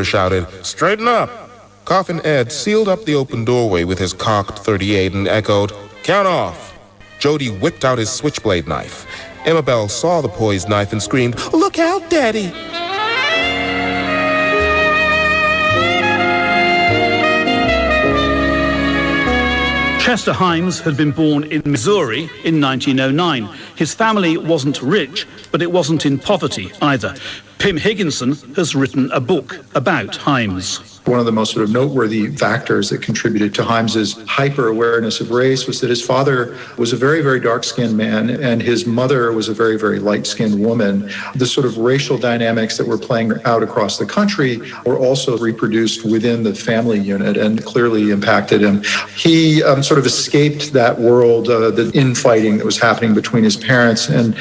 shouted, "Straighten up!" Coffin Ed sealed up the open doorway with his cocked .38 and echoed, "Count off!" Jody whipped out his switchblade knife. Emma Bell saw the poised knife and screamed, "Look out, Daddy!" Chester Himes had been born in Missouri in 1909. His family wasn't rich, but it wasn't in poverty either. Pim Higginson has written a book about Himes. One of the most sort of noteworthy factors that contributed to Himes's hyper-awareness of race was that his father was a very, very dark-skinned man and his mother was a very, very light-skinned woman. The sort of racial dynamics that were playing out across the country were also reproduced within the family unit and clearly impacted him. He sort of escaped that world, the infighting that was happening between his parents, and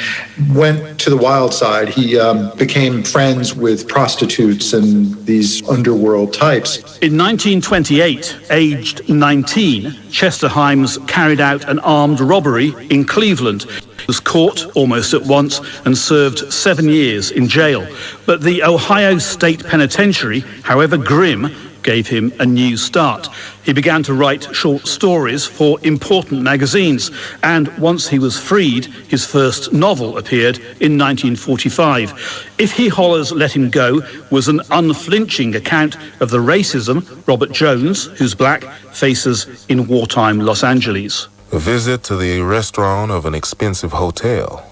went to the wild side. He became friends with prostitutes and these underworld types. In 1928, aged 19, Chester Himes carried out an armed robbery in Cleveland. He was caught almost at once and served 7 years in jail. But the Ohio State Penitentiary, however grim, gave him a new start. He began to write short stories for important magazines, and once he was freed, his first novel appeared in 1945. If He Hollers, Let Him Go was an unflinching account of the racism Robert Jones, who's black, faces in wartime Los Angeles. A visit to the restaurant of an expensive hotel.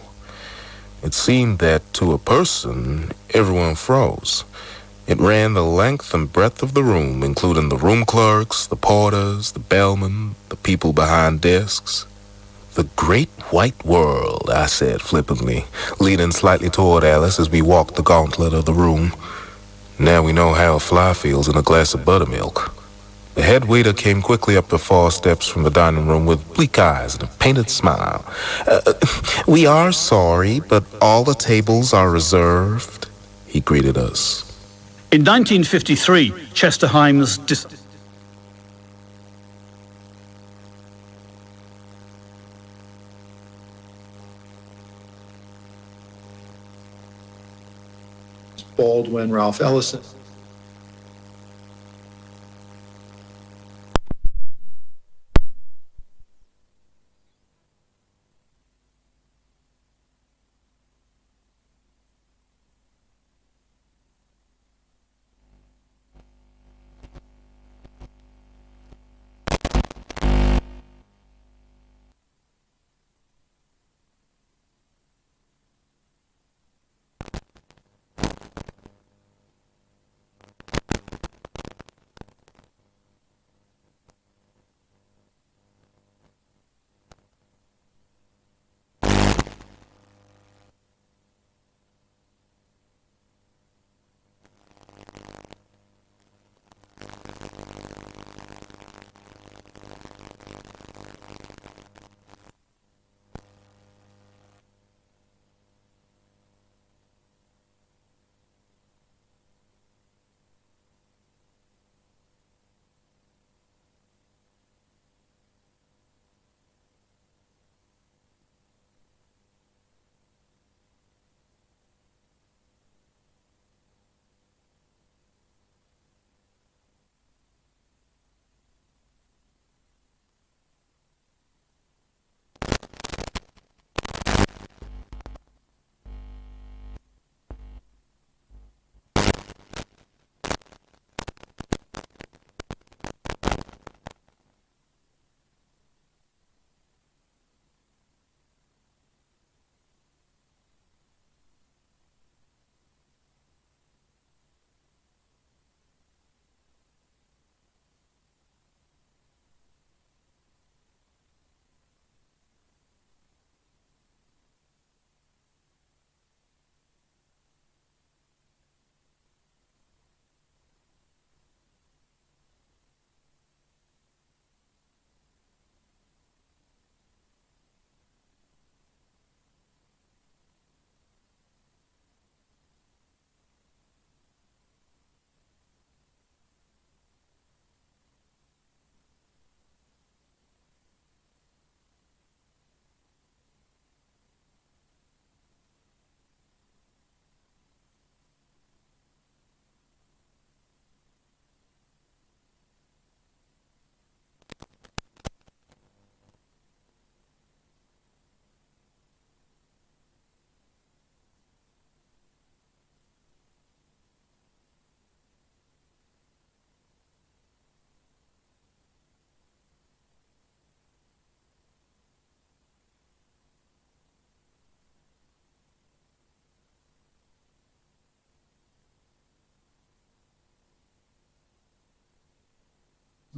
It seemed that to a person, everyone froze. It ran the length and breadth of the room, including the room clerks, the porters, the bellmen, the people behind desks. "The great white world," I said flippantly, leaning slightly toward Alice as we walked the gauntlet of the room. "Now we know how a fly feels in a glass of buttermilk." The head waiter came quickly up the 4 steps from the dining room with bleak eyes and a painted smile. "We are sorry, but all the tables are reserved," he greeted us. In 1953, Chester Himes Baldwin, Ralph Ellison.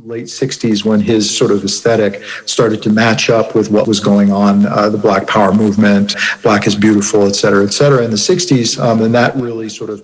late 60s when his sort of aesthetic started to match up with what was going on, the Black Power movement, Black is beautiful, et cetera, in the 60s. And that really sort of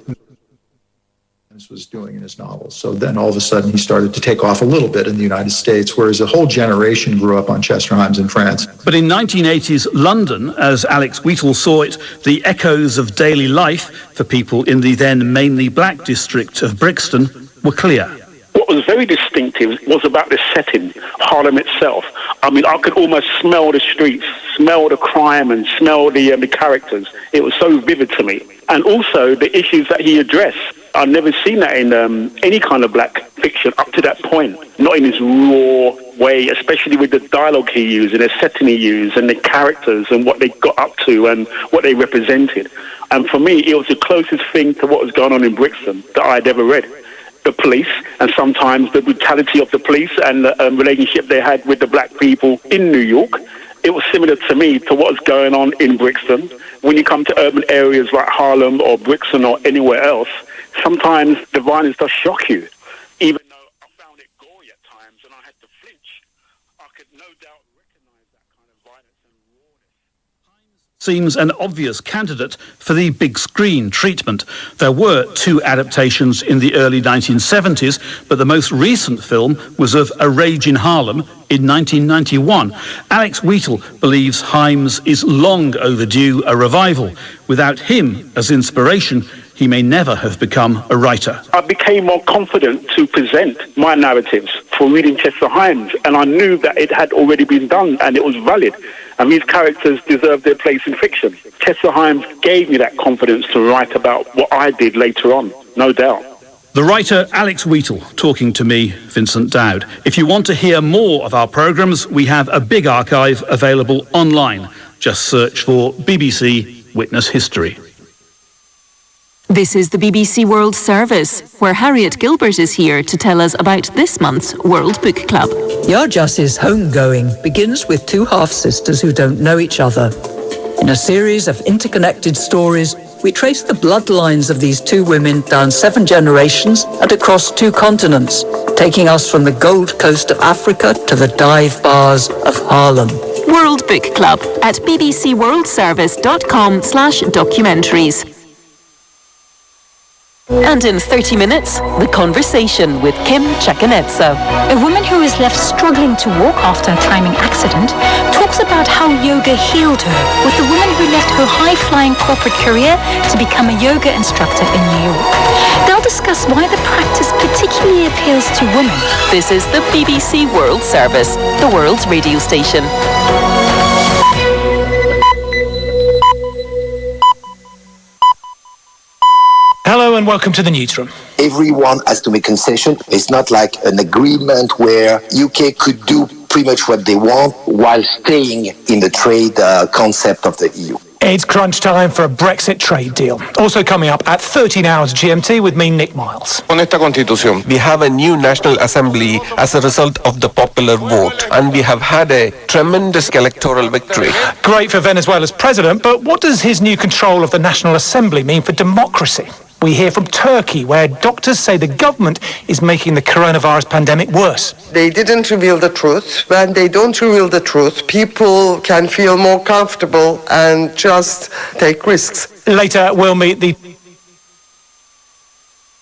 was doing in his novels. So then all of a sudden he started to take off a little bit in the United States, whereas a whole generation grew up on Chester Himes in France. But in 1980s London, as Alex Wheatle saw it, the echoes of daily life for people in the then mainly black district of Brixton were clear. What was very distinctive was about the setting, Harlem itself. I mean, I could almost smell the streets, smell the crime and smell the characters. It was so vivid to me. And also the issues that he addressed. I've never seen that in any kind of black fiction up to that point. Not in his raw way, especially with the dialogue he used and the setting he used and the characters and what they got up to and what they represented. And for me, it was the closest thing to what was going on in Brixton that I'd ever read. The police, and sometimes the brutality of the police and the relationship they had with the black people in New York. It was similar to me to what was going on in Brixton. When you come to urban areas like Harlem or Brixton or anywhere else, sometimes the violence does shock you. Even though I found it gory at times and I had to flinch, I could no doubt recognize that kind of violence and rawness. Seems an obvious candidate for the big screen treatment. There were 2 adaptations in the early 1970s, but the most recent film was of A Rage in Harlem in 1991. Alex Wheatle believes Himes is long overdue a revival. Without him as inspiration, he may never have become a writer. I became more confident to present my narratives for reading Chester Himes, and I knew that it had already been done and it was valid. And these characters deserve their place in fiction. Chester Himes gave me that confidence to write about what I did later on, no doubt. The writer Alex Wheatle talking to me, Vincent Dowd. If you want to hear more of our programmes, we have a big archive available online. Just search for BBC Witness History. This is the BBC World Service, where Harriet Gilbert is here to tell us about this month's World Book Club. Yarjus's homegoing begins with 2 half-sisters who don't know each other. In a series of interconnected stories, we trace the bloodlines of these 2 women down 7 generations and across 2 continents, taking us from the Gold Coast of Africa to the dive bars of Harlem. World Book Club at bbcworldservice.com/documentaries. And in 30 minutes, The Conversation with Kim Chakanetsa. A woman who is left struggling to walk after a climbing accident talks about how yoga healed her, with the woman who left her high-flying corporate career to become a yoga instructor in New York. They'll discuss why the practice particularly appeals to women. This is the BBC World Service, the world's radio station. Hello and welcome to the newsroom. Everyone has to make concession. It's not like an agreement where UK could do pretty much what they want while staying in the trade concept of the EU. It's crunch time for a Brexit trade deal. Also coming up at 13 hours GMT with me, Nick Miles. On esta constitución, we have a new National Assembly as a result of the popular vote, and we have had a tremendous electoral victory. Great for Venezuela's president, but what does his new control of the National Assembly mean for democracy? We hear from Turkey, where doctors say the government is making the coronavirus pandemic worse. They didn't reveal the truth. When they don't reveal the truth, people can feel more comfortable and just take risks. Later, we'll meet the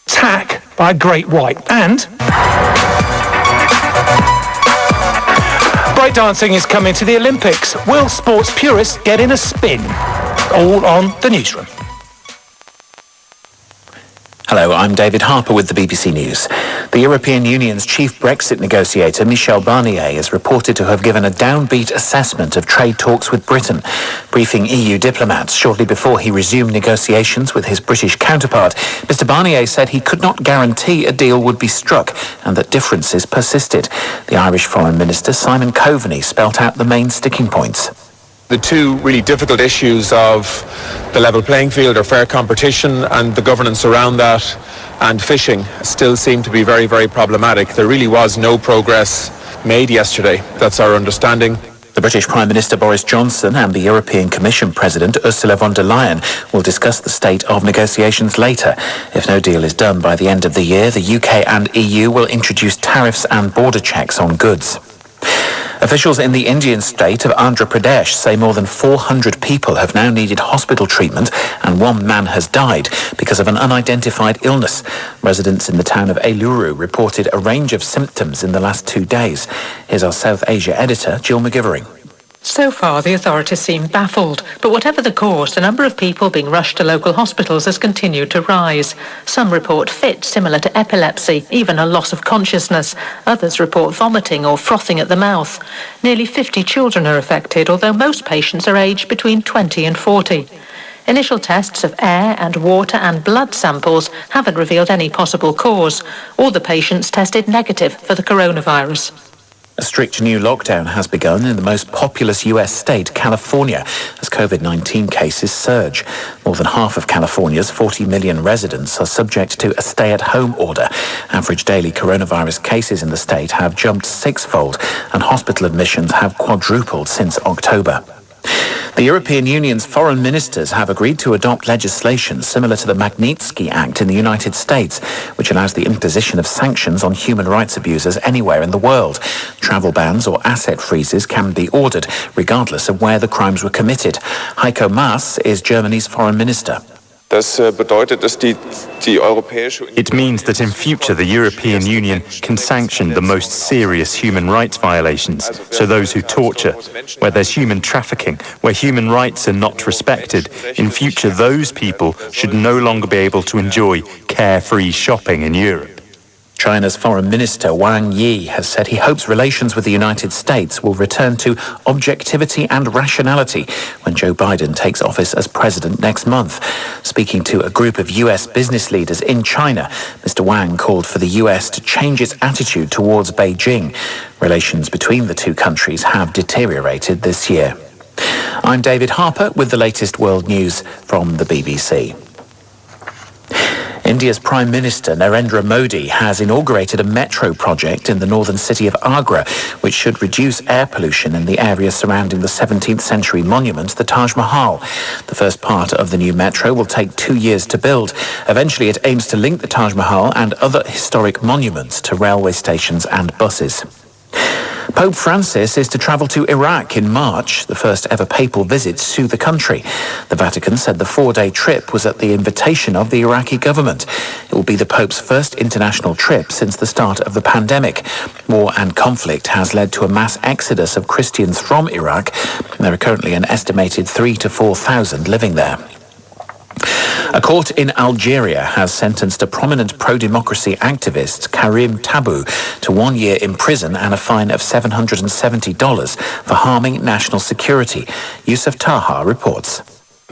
attack by a great white. And breakdancing is coming to the Olympics. Will sports purists get in a spin? All on the newsroom. Hello, I'm David Harper with the BBC News. The European Union's chief Brexit negotiator, Michel Barnier, is reported to have given a downbeat assessment of trade talks with Britain, briefing EU diplomats shortly before he resumed negotiations with his British counterpart. Mr. Barnier said he could not guarantee a deal would be struck and that differences persisted. The Irish Foreign Minister, Simon Coveney, spelt out the main sticking points. The 2 really difficult issues of the level playing field or fair competition and the governance around that and fishing still seem to be very, very problematic. There really was no progress made yesterday. That's our understanding. The British Prime Minister Boris Johnson and the European Commission President Ursula von der Leyen will discuss the state of negotiations later. If no deal is done by the end of the year, the UK and EU will introduce tariffs and border checks on goods. Officials in the Indian state of Andhra Pradesh say more than 400 people have now needed hospital treatment and one man has died because of an unidentified illness. Residents in the town of Eluru reported a range of symptoms in the last 2 days. Here's our South Asia editor, Jill McGivering. So far, the authorities seem baffled, but whatever the cause, the number of people being rushed to local hospitals has continued to rise. Some report fits similar to epilepsy, even a loss of consciousness. Others report vomiting or frothing at the mouth. Nearly 50 children are affected, although most patients are aged between 20 and 40. Initial tests of air and water and blood samples haven't revealed any possible cause. All the patients tested negative for the coronavirus. A strict new lockdown has begun in the most populous US state, California, as COVID-19 cases surge. More than half of California's 40 million residents are subject to a stay-at-home order. Average daily coronavirus cases in the state have jumped sixfold, and hospital admissions have quadrupled since October. The European Union's foreign ministers have agreed to adopt legislation similar to the Magnitsky Act in the United States, which allows the imposition of sanctions on human rights abusers anywhere in the world. Travel bans or asset freezes can be ordered, regardless of where the crimes were committed. Heiko Maas is Germany's foreign minister. It means that in future the European Union can sanction the most serious human rights violations, so those who torture, where there's human trafficking, where human rights are not respected. In future, those people should no longer be able to enjoy carefree shopping in Europe. China's Foreign Minister Wang Yi has said he hopes relations with the United States will return to objectivity and rationality when Joe Biden takes office as president next month. Speaking to a group of US business leaders in China, Mr. Wang called for the US to change its attitude towards Beijing. Relations between the two countries have deteriorated this year. I'm David Harper with the latest world news from the BBC. India's Prime Minister Narendra Modi has inaugurated a metro project in the northern city of Agra, which should reduce air pollution in the area surrounding the 17th century monument, the Taj Mahal. The first part of the new metro will take 2 years to build. Eventually, it aims to link the Taj Mahal and other historic monuments to railway stations and buses. Pope Francis is to travel to Iraq in March, the first ever papal visit to the country. The Vatican said the 4-day trip was at the invitation of the Iraqi government. It will be the Pope's first international trip since the start of the pandemic. War and conflict has led to a mass exodus of Christians from Iraq. There are currently an estimated 3,000 to 4,000 living there. A court in Algeria has sentenced a prominent pro-democracy activist, Karim Tabou, to 1 year in prison and a fine of $770 for harming national security. Yusuf Taha reports.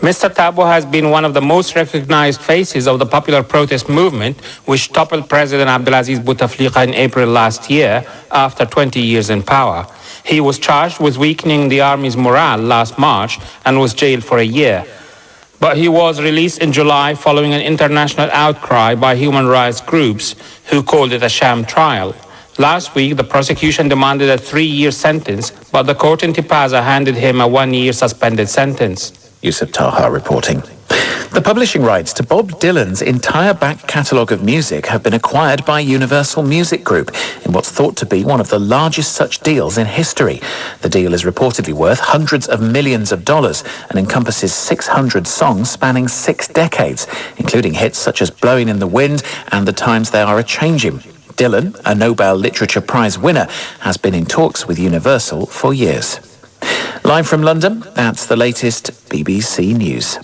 Mr. Tabou has been one of the most recognized faces of the popular protest movement, which toppled President Abdelaziz Bouteflika in April last year after 20 years in power. He was charged with weakening the army's morale last March and was jailed for a year. But he was released in July following an international outcry by human rights groups who called it a sham trial. Last week, the prosecution demanded a 3-year sentence, but the court in Tipaza handed him a 1-year suspended sentence. Yusuf Taha reporting. The publishing rights to Bob Dylan's entire back catalogue of music have been acquired by Universal Music Group in what's thought to be one of the largest such deals in history. The deal is reportedly worth hundreds of millions of dollars and encompasses 600 songs spanning 6 decades, including hits such as Blowing in the Wind and The Times They Are A-Changin'. Dylan, a Nobel Literature Prize winner, has been in talks with Universal for years. Live from London, that's the latest BBC News.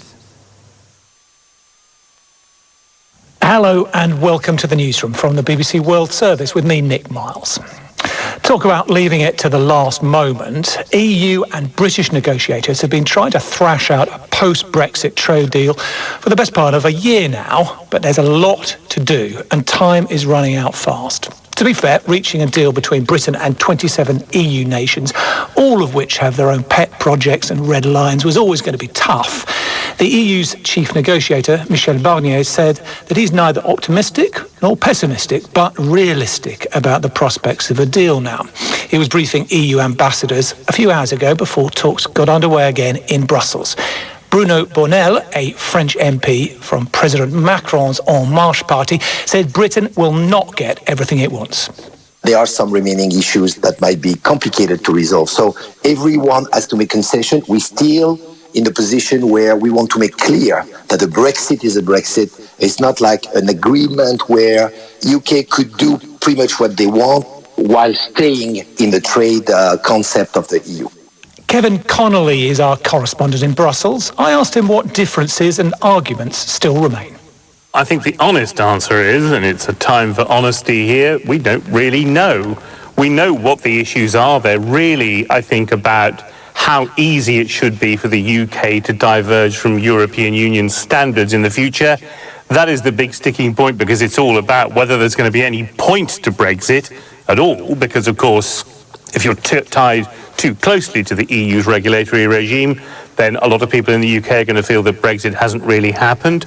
Hello and welcome to the newsroom from the BBC World Service with me, Nick Miles. Talk about leaving it to the last moment. EU and British negotiators have been trying to thrash out a post-Brexit trade deal for the best part of a year now, but there's a lot to do and time is running out fast. To be fair, reaching a deal between Britain and 27 EU nations, all of which have their own pet projects and red lines, was always going to be tough. The EU's chief negotiator, Michel Barnier, said that he's neither optimistic nor pessimistic, but realistic about the prospects of a deal now. He was briefing EU ambassadors a few hours ago before talks got underway again in Brussels. Bruno Bonnell, a French MP from President Macron's En Marche party, said Britain will not get everything it wants. There are some remaining issues that might be complicated to resolve. So everyone has to make concession. We're still in the position where we want to make clear that a Brexit is a Brexit. It's not like an agreement where UK could do pretty much what they want while staying in the trade concept of the EU. Kevin Connolly is our correspondent in Brussels. I asked him what differences and arguments still remain. I think the honest answer is, and it's a time for honesty here, we don't really know. We know what the issues are. They're really, I think, about how easy it should be for the UK to diverge from European Union standards in the future. That is the big sticking point, because it's all about whether there's going to be any point to Brexit at all, because, of course, if you're tied too closely to the EU's regulatory regime, then a lot of people in the UK are going to feel that Brexit hasn't really happened.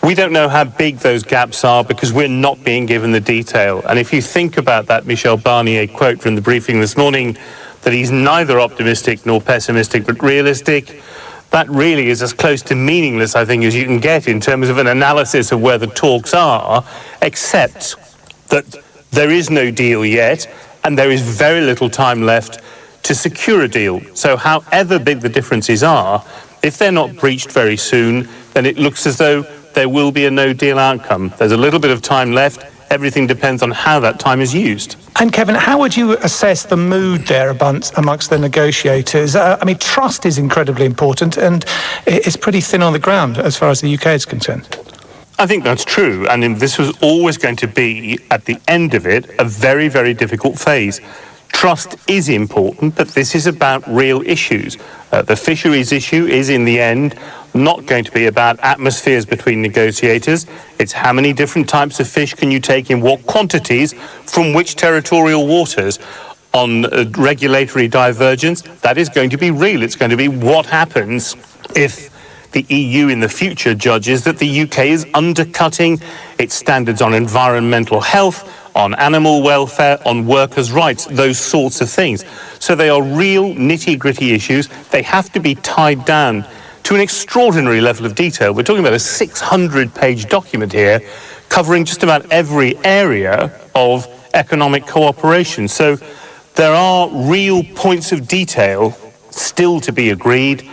We don't know how big those gaps are because we're not being given the detail. And if you think about that Michel Barnier quote from the briefing this morning, that he's neither optimistic nor pessimistic but realistic, that really is as close to meaningless, I think, as you can get in terms of an analysis of where the talks are, except that there is no deal yet and there is very little time left to secure a deal. So however big the differences are, if they're not breached very soon, then it looks as though there will be a no-deal outcome. There's a little bit of time left. Everything depends on how that time is used. And Kevin, how would you assess the mood there amongst the negotiators? I mean, trust is incredibly important and it's pretty thin on the ground as far as the UK is concerned. I think that's true. And this was always going to be, at the end of it, a very, very difficult phase. Trust is important, but this is about real issues. The fisheries issue is, in the end, not going to be about atmospheres between negotiators. It's how many different types of fish can you take in what quantities from which territorial waters. On regulatory divergence, that is going to be real. It's going to be what happens if the EU in the future judges that the UK is undercutting its standards on environmental health, on animal welfare, on workers' rights, those sorts of things. So they are real nitty-gritty issues. They have to be tied down to an extraordinary level of detail. We're talking about a 600-page document here covering just about every area of economic cooperation. So there are real points of detail still to be agreed.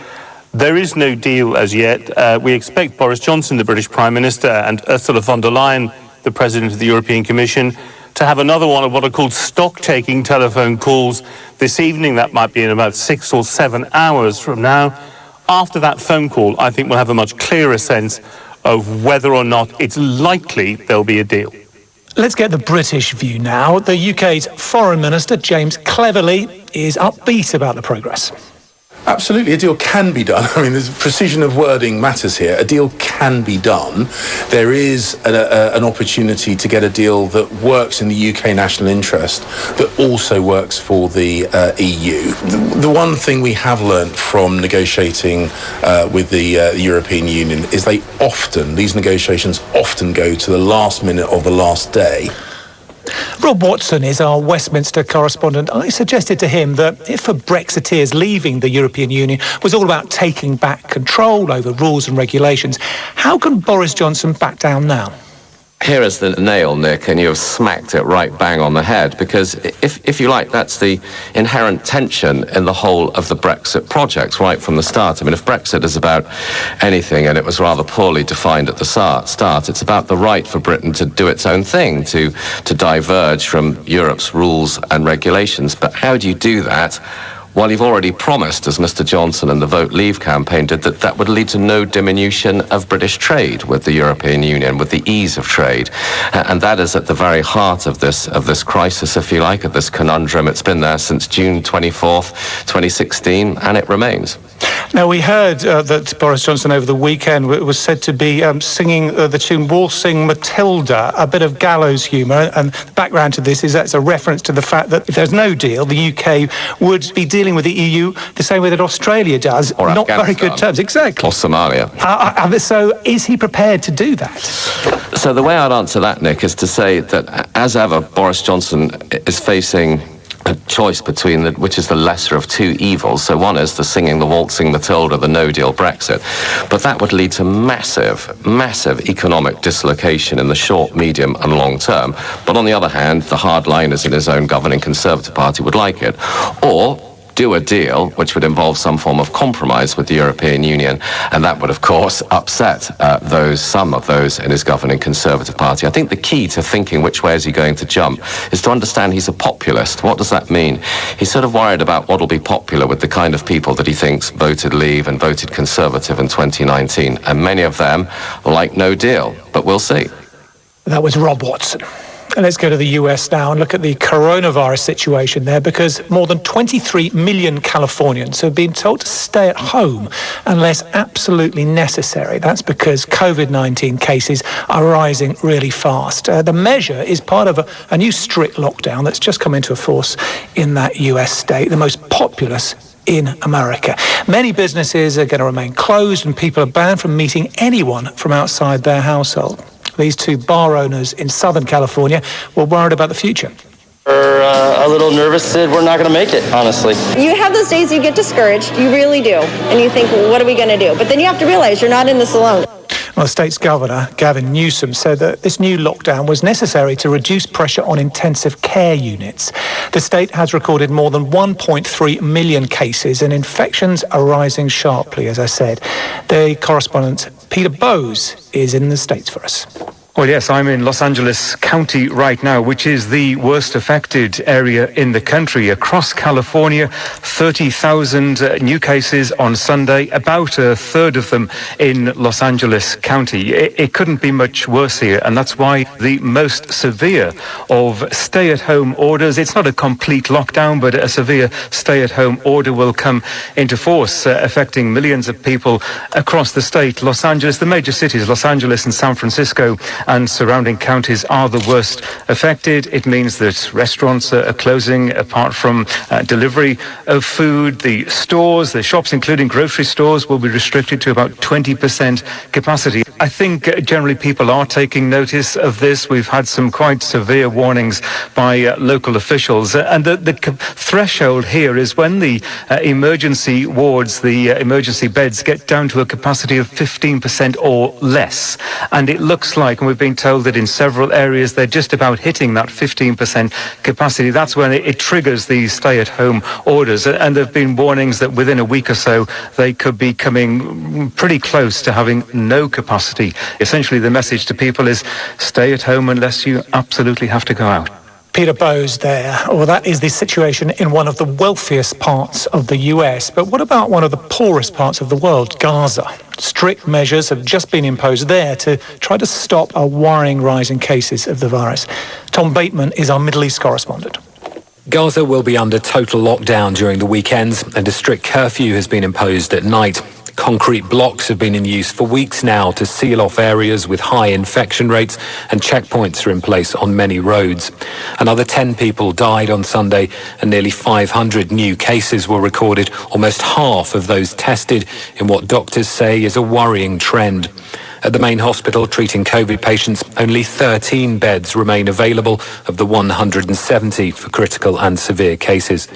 There is no deal as yet. We expect Boris Johnson, the British Prime Minister, and Ursula von der Leyen, the President of the European Commission, to have another one of what are called stock-taking telephone calls this evening. That might be in about 6 or 7 hours from now. After that phone call, I think we'll have a much clearer sense of whether or not it's likely there'll be a deal. Let's get the British view now. The UK's Foreign Minister, James Cleverly, is upbeat about the progress. Absolutely, a deal can be done. I mean, there's precision of wording matters here. A deal can be done. There is an opportunity to get a deal that works in the UK national interest, that also works for the EU. The one thing we have learnt from negotiating with the European Union is these negotiations often go to the last minute of the last day. Rob Watson is our Westminster correspondent. I suggested to him that if for Brexiteers leaving the European Union was all about taking back control over rules and regulations, how can Boris Johnson back down now? Here is the nail, Nick, and you have smacked it right bang on the head, because if you like, that's the inherent tension in the whole of the Brexit project right from the start. I mean, if Brexit is about anything, and it was rather poorly defined at the start, it's about the right for Britain to do its own thing, to diverge from Europe's rules and regulations. But how do you do that? Well, you've already promised, as Mr. Johnson and the Vote Leave campaign did, that would lead to no diminution of British trade with the European Union, with the ease of trade. And that is at the very heart of this crisis, if you like, of this conundrum. It's been there since June 24th, 2016, and it remains. Now, we heard that Boris Johnson over the weekend was said to be singing the tune Waltzing Matilda, a bit of gallows humour. And the background to this is that's a reference to the fact that if there's no deal, the UK would be dealing with the EU the same way that Australia does. Or not very good terms, exactly. Or Somalia. So is he prepared to do that? So the way I'd answer that, Nick, is to say that, as ever, Boris Johnson is facing a choice between which is the lesser of two evils. So one is the singing, the waltzing Matilda, the no-deal Brexit. But that would lead to massive economic dislocation in the short, medium and long term. But on the other hand, the hardliners in his own governing Conservative Party would like it. Or do a deal which would involve some form of compromise with the European Union, and that would of course upset some of those in his governing Conservative Party. I think the key to thinking which way is he going to jump is to understand he's a populist. What does that mean? He's sort of worried about what will be popular with the kind of people that he thinks voted Leave and voted Conservative in 2019, and many of them like no deal, but we'll see. That was Rob Watson. And let's go to the US now and look at the coronavirus situation there, because more than 23 million Californians have been told to stay at home unless absolutely necessary. That's because COVID-19 cases are rising really fast. The measure is part of a new strict lockdown that's just come into force in that US state, the most populous in America. Many businesses are going to remain closed and people are banned from meeting anyone from outside their household. These two bar owners in Southern California were worried about the future. We're a little nervous that we're not going to make it, honestly. You have those days you get discouraged, you really do, and you think, well, what are we going to do? But then you have to realize you're not in this alone. Well, the state's governor, Gavin Newsom, said that this new lockdown was necessary to reduce pressure on intensive care units. The state has recorded more than 1.3 million cases and infections are rising sharply, as I said. The correspondent, Peter Bowes, is in the States for us. Well, yes, I'm in Los Angeles County right now, which is the worst affected area in the country. Across California, 30,000 new cases on Sunday, about a third of them in Los Angeles County. It couldn't be much worse here, and that's why the most severe of stay-at-home orders, it's not a complete lockdown, but a severe stay-at-home order will come into force, affecting millions of people across the state. Los Angeles, the major cities, Los Angeles and San Francisco, and surrounding counties are the worst affected. It means that restaurants are closing apart from delivery of food. The stores, the shops, including grocery stores, will be restricted to about 20% capacity. I think generally people are taking notice of this. We've had some quite severe warnings by local officials. And the threshold here is when the emergency wards, the emergency beds, get down to a capacity of 15% or less. And it looks like, and we've been told that in several areas they're just about hitting that 15% capacity. That's when it triggers these stay-at-home orders. And there have been warnings that within a week or so they could be coming pretty close to having no capacity. Essentially, the message to people is stay at home unless you absolutely have to go out. Peter Bowes there. Well, that is the situation in one of the wealthiest parts of the US. But what about one of the poorest parts of the world, Gaza? Strict measures have just been imposed there to try to stop a worrying rise in cases of the virus. Tom Bateman is our Middle East correspondent. Gaza will be under total lockdown during the weekends, and a strict curfew has been imposed at night. Concrete blocks have been in use for weeks now to seal off areas with high infection rates, and checkpoints are in place on many roads. Another 10 people died on Sunday and nearly 500 new cases were recorded, almost half of those tested in what doctors say is a worrying trend. At the main hospital treating COVID patients, only 13 beds remain available of the 170 for critical and severe cases.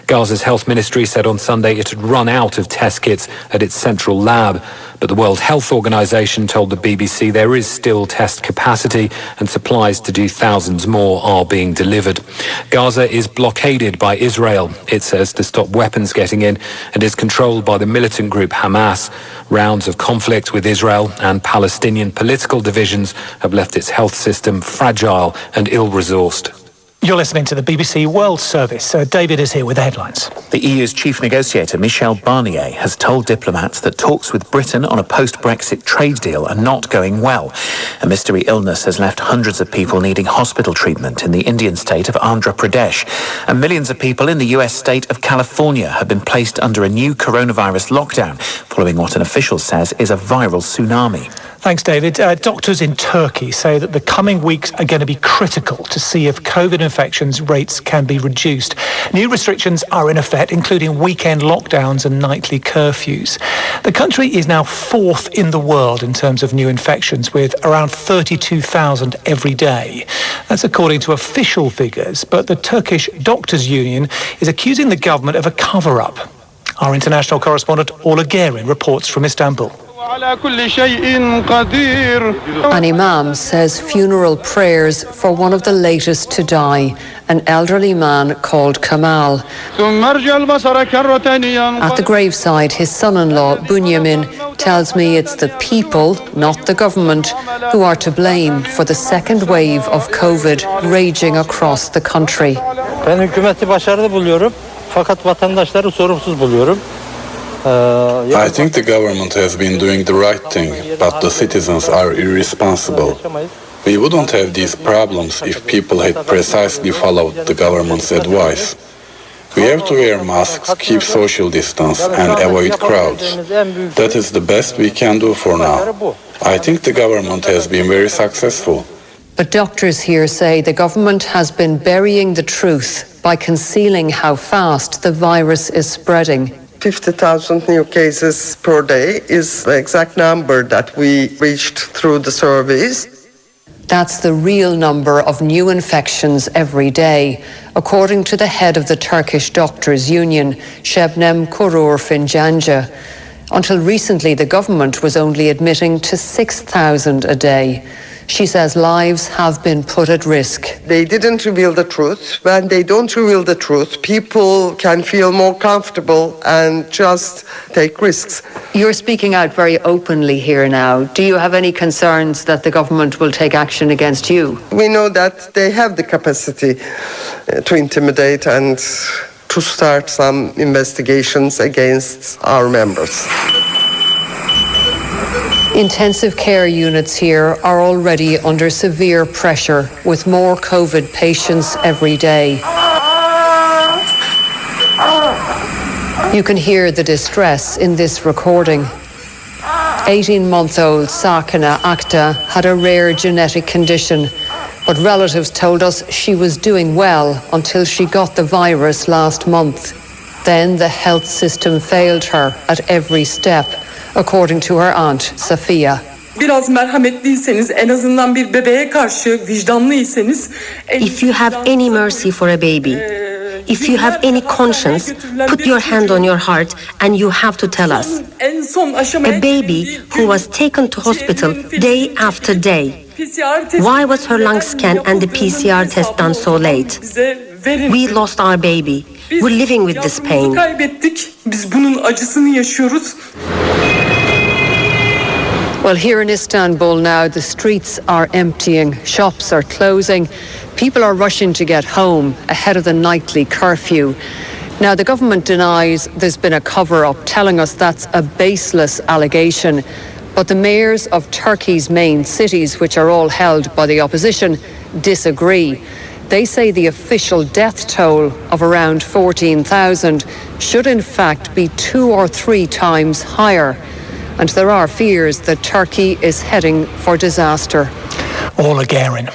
Gaza's health ministry said on Sunday it had run out of test kits at its central lab, but the World Health Organization told the BBC there is still test capacity and supplies to do thousands more are being delivered. Gaza is blockaded by Israel, it says, to stop weapons getting in, and is controlled by the militant group Hamas. Rounds of conflict with Israel and Palestinian political divisions have left its health system fragile and ill-resourced. You're listening to the BBC World Service. David is here with the headlines. The EU's chief negotiator, Michel Barnier, has told diplomats that talks with Britain on a post-Brexit trade deal are not going well. A mystery illness has left hundreds of people needing hospital treatment in the Indian state of Andhra Pradesh. And millions of people in the US state of California have been placed under a new coronavirus lockdown, following what an official says is a viral tsunami. Thanks, David. Doctors in Turkey say that the coming weeks are going to be critical to see if COVID infections rates can be reduced. New restrictions are in effect, including weekend lockdowns and nightly curfews. The country is now fourth in the world in terms of new infections, with around 32,000 every day. That's according to official figures, but the Turkish Doctors' Union is accusing the government of a cover-up. Our international correspondent, Ola Gerin, reports from Istanbul. An imam says funeral prayers for one of the latest to die, an elderly man called Kamal. At the graveside, his son-in-law, Bunyamin, tells me it's the people, not the government, who are to blame for the second wave of COVID raging across the country. Ben hükümeti başarılı buluyorum, fakat vatandaşları sorumsuz buluyorum. I think the government has been doing the right thing, but the citizens are irresponsible. We wouldn't have these problems if people had precisely followed the government's advice. We have to wear masks, keep social distance, and avoid crowds. That is the best we can do for now. I think the government has been very successful. But doctors here say the government has been burying the truth by concealing how fast the virus is spreading. 50,000 new cases per day is the exact number that we reached through the surveys. That's the real number of new infections every day, according to the head of the Turkish Doctors' Union, Şebnem Korur Fincancı. Until recently, the government was only admitting to 6,000 a day. She says lives have been put at risk. They didn't reveal the truth. When they don't reveal the truth, people can feel more comfortable and just take risks. You're speaking out very openly here now. Do you have any concerns that the government will take action against you? We know that they have the capacity to intimidate and to start some investigations against our members. Intensive care units here are already under severe pressure, with more COVID patients every day. You can hear the distress in this recording. 18-month-old Sakina Akta had a rare genetic condition, but relatives told us she was doing well until she got the virus last month. Then the health system failed her at every step, according to her aunt, Safia. Biraz merhametliyseniz, en azından bir bebeğe karşı vicdanlıysanız... If you have any mercy for a baby, if you have any conscience, put your hand on your heart and you have to tell us. A baby who was taken to hospital day after day. Why was her lung scan and the PCR test done so late? We lost our baby. We're living with this pain. Biz bunun acısını yaşıyoruz. Well, here in Istanbul now, the streets are emptying, shops are closing, people are rushing to get home ahead of the nightly curfew. Now, the government denies there's been a cover-up, telling us that's a baseless allegation. But the mayors of Turkey's main cities, which are all held by the opposition, disagree. They say the official death toll of around 14,000 should in fact be 2 or 3 times higher. And there are fears that Turkey is heading for disaster. Ola Gerin.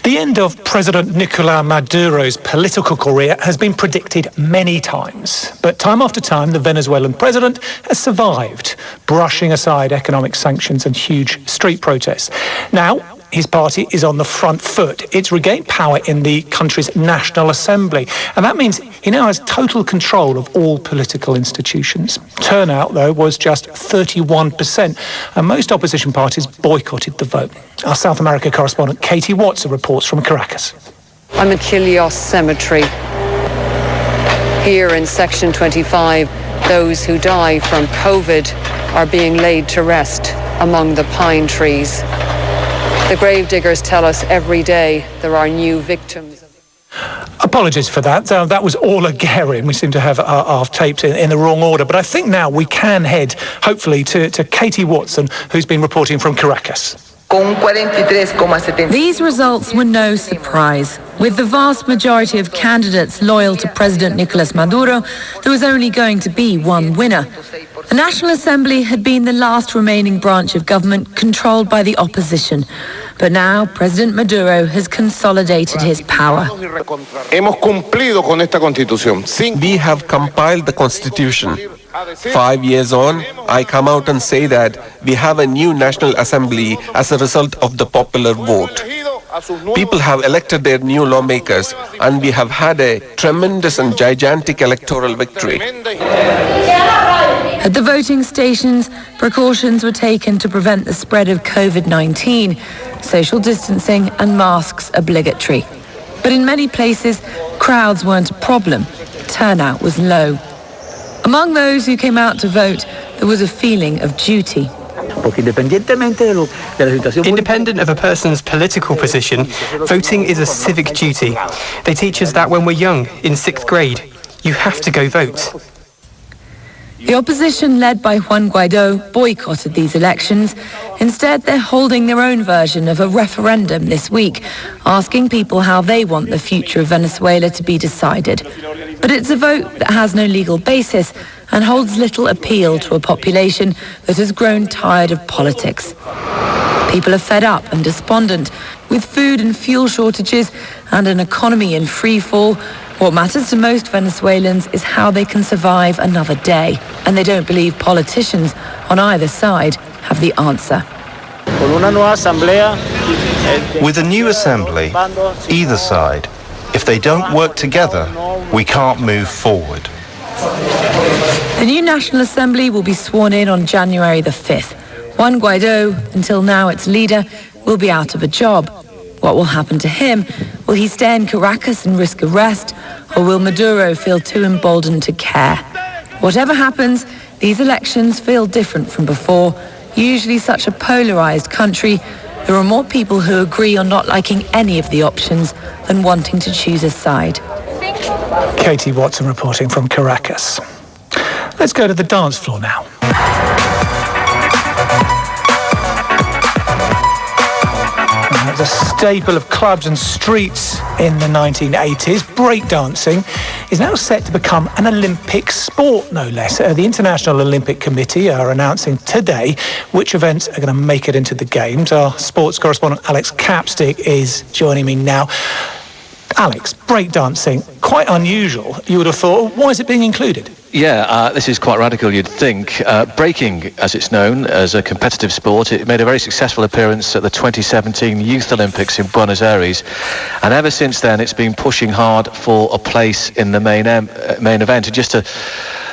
The end of President Nicolas Maduro's political career has been predicted many times. But time after time, the Venezuelan president has survived, brushing aside economic sanctions and huge street protests. Now, his party is on the front foot. It's regained power in the country's National Assembly, and that means he now has total control of all political institutions. Turnout, though, was just 31%, and most opposition parties boycotted the vote. Our South America correspondent Katie Watson reports from Caracas. I'm at Chilios Cemetery. Here in Section 25, those who die from COVID are being laid to rest among the pine trees. The gravediggers tell us every day there are new victims. Apologies for that. That was Ola Gerin. We seem to have our tapes in the wrong order. But I think now we can head, hopefully, to Katie Watson, who's been reporting from Caracas. These results were no surprise. With the vast majority of candidates loyal to President Nicolas Maduro, there was only going to be one winner. The National Assembly had been the last remaining branch of government controlled by the opposition. But now President Maduro has consolidated his power. We have compiled the Constitution. 5 years on, I come out and say that we have a new National Assembly as a result of the popular vote. People have elected their new lawmakers, and we have had a tremendous and gigantic electoral victory. At the voting stations, precautions were taken to prevent the spread of COVID-19, social distancing and masks obligatory. But in many places, crowds weren't a problem. Turnout was low. Among those who came out to vote, there was a feeling of duty. Independent of a person's political position, voting is a civic duty. They teach us that when we're young, in 6th grade. You have to go vote. The opposition, led by Juan Guaidó, boycotted these elections. Instead, they're holding their own version of a referendum this week, asking people how they want the future of Venezuela to be decided. But it's a vote that has no legal basis and holds little appeal to a population that has grown tired of politics. People are fed up and despondent. With food and fuel shortages and an economy in free fall, what matters to most Venezuelans is how they can survive another day. And they don't believe politicians on either side have the answer. With a new assembly, either side, if they don't work together, we can't move forward. The new National Assembly will be sworn in on January the 5th. Juan Guaidó, until now its leader, will be out of a job. What will happen to him? Will he stay in Caracas and risk arrest? Or will Maduro feel too emboldened to care? Whatever happens, these elections feel different from before. Usually such a polarized country, there are more people who agree on not liking any of the options than wanting to choose a side. Katie Watson reporting from Caracas. Let's go to the dance floor now. The staple of clubs and streets in the 1980s, breakdancing, is now set to become an Olympic sport, no less. The International Olympic Committee are announcing today which events are going to make it into the Games. Our sports correspondent Alex Capstick is joining me now. Alex, breakdancing, quite unusual, you would have thought. Why is it being included? Yeah, this is quite radical, you'd think. Breaking, as it's known, as a competitive sport, it made a very successful appearance at the 2017 Youth Olympics in Buenos Aires. And ever since then, it's been pushing hard for a place in the main event. And just to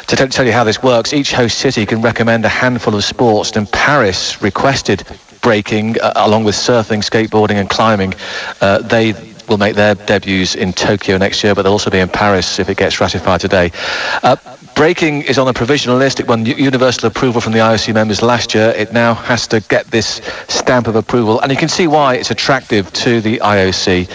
tell you how this works, each host city can recommend a handful of sports, and Paris requested breaking, along with surfing, skateboarding and climbing. They will make their debuts in Tokyo next year, but they'll also be in Paris if it gets ratified today. Breaking is on a provisional list. It won universal approval from the IOC members last year. It now has to get this stamp of approval, and you can see why it's attractive to the IOC.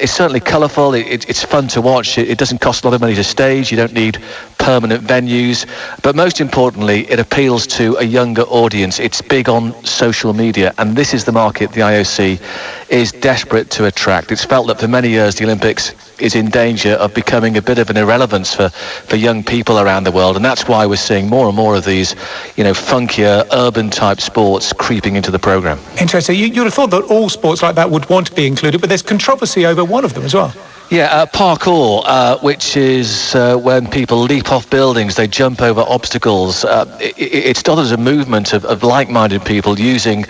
It's certainly colourful, it's fun to watch, it doesn't cost a lot of money to stage, you don't need permanent venues, but most importantly, it appeals to a younger audience. It's big on social media, and this is the market the IOC is desperate to attract. It's felt that for many years the Olympics is in danger of becoming a bit of an irrelevance for young people around the world, and that's why we're seeing more and more of these, funkier, urban-type sports creeping into the programme. Interesting. You would have thought that all sports like that would want to be included, but there's controversy over one of them as well. Yeah, parkour, which is when people leap off buildings, they jump over obstacles. It started as a movement of like-minded people using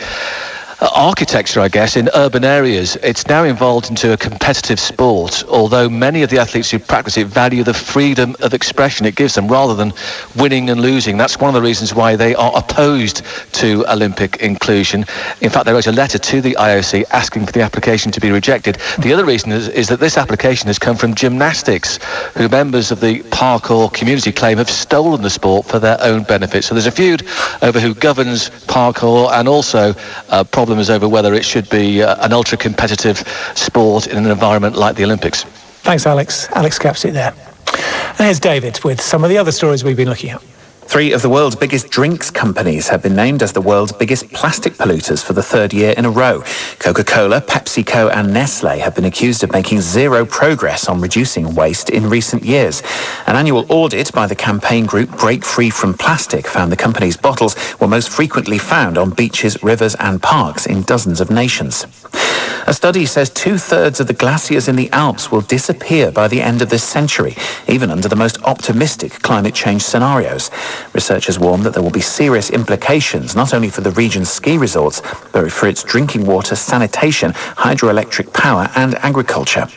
architecture, I guess, in urban areas. It's now evolved into a competitive sport, although many of the athletes who practice it value the freedom of expression it gives them rather than winning and losing. That's one of the reasons why they are opposed to Olympic inclusion. In fact, they wrote a letter to the IOC asking for the application to be rejected. The other reason is that this application has come from gymnastics, who members of the parkour community claim have stolen the sport for their own benefit. So there's a feud over who governs parkour, and also problems over whether it should be an ultra-competitive sport in an environment like the Olympics. Thanks, Alex. Alex Capstick there. And here's David with some of the other stories we've been looking at. 3 of the world's biggest drinks companies have been named as the world's biggest plastic polluters for the 3rd year in a row. Coca-Cola, PepsiCo and Nestle have been accused of making zero progress on reducing waste in recent years. An annual audit by the campaign group Break Free from Plastic found the company's bottles were most frequently found on beaches, rivers and parks in dozens of nations. A study says 2/3 of the glaciers in the Alps will disappear by the end of this century, even under the most optimistic climate change scenarios. Researchers warn that there will be serious implications not only for the region's ski resorts, but for its drinking water, sanitation, hydroelectric power and agriculture.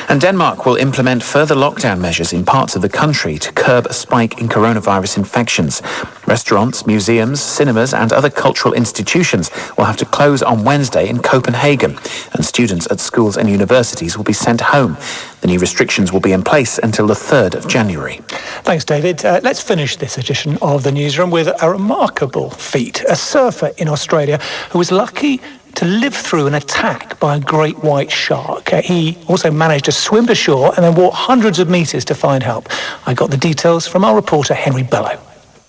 And Denmark will implement further lockdown measures in parts of the country to curb a spike in coronavirus infections. Restaurants, museums, cinemas and other cultural institutions will have to close on Wednesday in Copenhagen, and students at schools and universities will be sent home. The new restrictions will be in place until the 3rd of January. Thanks, David. Let's finish this edition of the Newsroom with a remarkable feat. A surfer in Australia who was lucky to live through an attack by a great white shark. He also managed to swim to shore and then walk hundreds of metres to find help. I got the details from our reporter, Henry Bellow.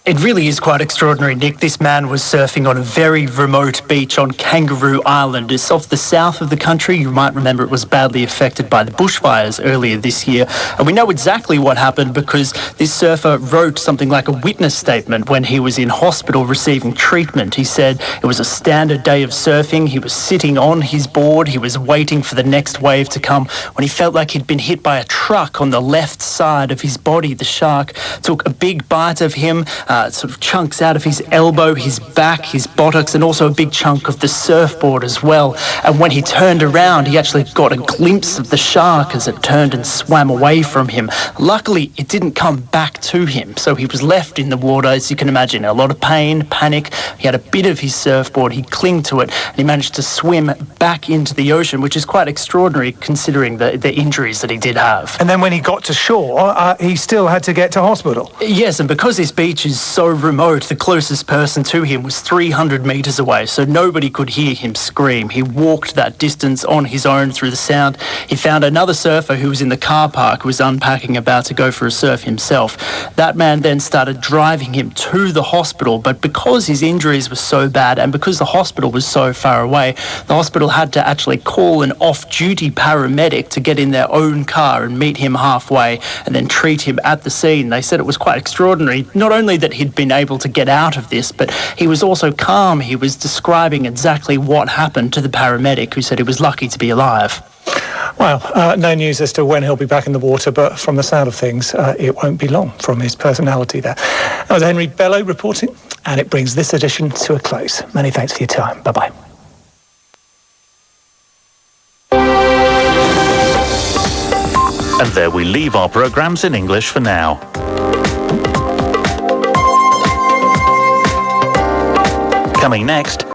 It really is quite extraordinary, Nick. This man was surfing on a very remote beach on Kangaroo Island. It's off the south of the country. You might remember it was badly affected by the bushfires earlier this year. And we know exactly what happened because this surfer wrote something like a witness statement when he was in hospital receiving treatment. He said it was a standard day of surfing. He was sitting on his board. He was waiting for the next wave to come when he felt like he'd been hit by a truck on the left side of his body. The shark took a big bite of him, sort of chunks out of his elbow, his back, his buttocks, and also a big chunk of the surfboard as well. And when he turned around, he actually got a glimpse of the shark as it turned and swam away from him. Luckily, it didn't come back to him, so he was left in the water, as you can imagine. A lot of pain, panic. He had a bit of his surfboard. He clung to it, and he managed to swim back into the ocean, which is quite extraordinary considering the injuries that he did have. And then when he got to shore, he still had to get to hospital. Yes, and because this beach is so remote, the closest person to him was 300 metres away, so nobody could hear him scream. He walked that distance on his own through the sound. He found another surfer who was in the car park, who was unpacking, about to go for a surf himself. That man then started driving him to the hospital, but because his injuries were so bad and because the hospital was so far away, the hospital had to actually call an off-duty paramedic to get in their own car and meet him halfway and then treat him at the scene. They said it was quite extraordinary, not only that he'd been able to get out of this, but he was also calm. He was describing exactly what happened to the paramedic, who said he was lucky to be alive. Well, no news as to when he'll be back in the water, but from the sound of things, it won't be long from his personality there. That was Henry Bellow reporting, and it brings this edition to a close. Many thanks for your time. Bye-bye. And there we leave our programmes in English for now. Coming next,